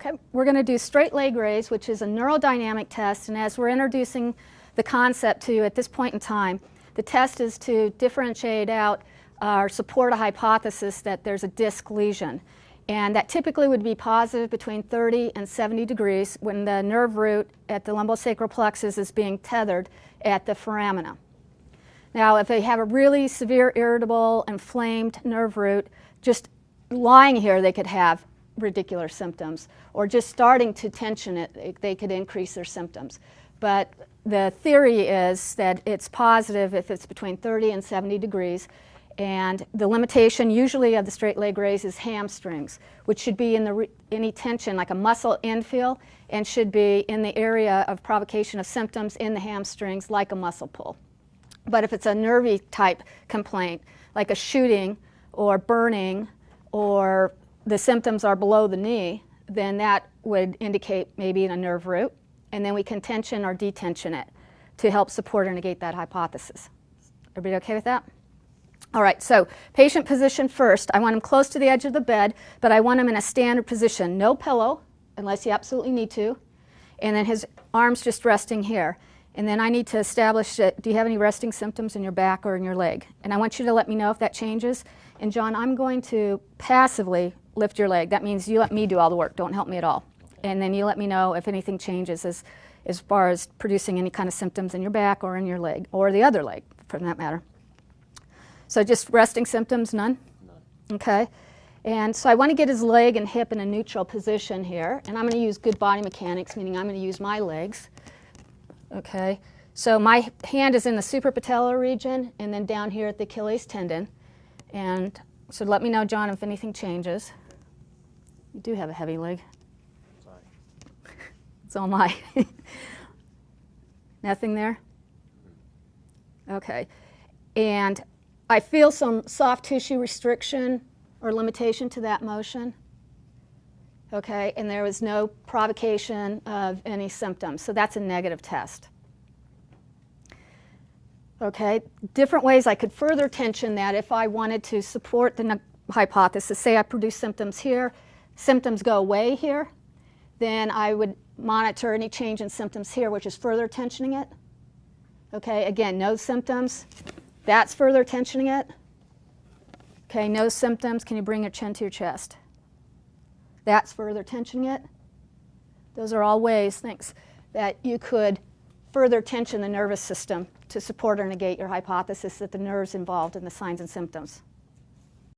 Okay, we're going to do straight leg raise, which is a neurodynamic test, and as we're introducing the concept to you at this point in time, the test is to differentiate out or support a hypothesis that there's a disc lesion. And that typically would be positive between 30 and 70 degrees when the nerve root at the lumbosacral plexus is being tethered at the foramina. Now, if they have a really severe, irritable, inflamed nerve root, just lying here they could have radicular symptoms, or just starting to tension it, they could increase their symptoms. But the theory is that it's positive if it's between 30 and 70 degrees. And the limitation usually of the straight leg raise is hamstrings, which should be in any tension, like a muscle infill, and should be in the area of provocation of symptoms in the hamstrings, like a muscle pull. But if it's a nervy type complaint, like a shooting or burning, or the symptoms are below the knee, then that would indicate maybe a nerve root. And then we can tension or detension it to help support or negate that hypothesis. Everybody okay with that? All right, so patient position first. I want him close to the edge of the bed, but I want him in a standard position. No pillow, unless you absolutely need to. And then his arms just resting here. And then I need to establish, do you have any resting symptoms in your back or in your leg? And I want you to let me know if that changes. And John, I'm going to passively lift your leg. That means you let me do all the work. Don't help me at all. And then you let me know if anything changes as far as producing any kind of symptoms in your back or in your leg, or the other leg, for that matter. So just resting symptoms, none? None. Okay. And so I want to get his leg and hip in a neutral position here. And I'm going to use good body mechanics, meaning I'm going to use my legs. Okay. So my hand is in the suprapatellar region and then down here at the Achilles tendon. And so let me know, John, if anything changes. You do have a heavy leg. Sorry. So am I. Nothing there? Okay. And I feel some soft tissue restriction or limitation to that motion. Okay, and there was no provocation of any symptoms, so that's a negative test. Okay, different ways I could further tension that if I wanted to support the hypothesis. Say I produce symptoms here, symptoms go away here, then I would monitor any change in symptoms here, which is further tensioning it. Okay, again, no symptoms. That's further tensioning it. Okay, no symptoms. Can you bring your chin to your chest? That's further tensioning it. Those are all ways, thanks, that you could further tension the nervous system to support or negate your hypothesis that the nerve's involved in the signs and symptoms.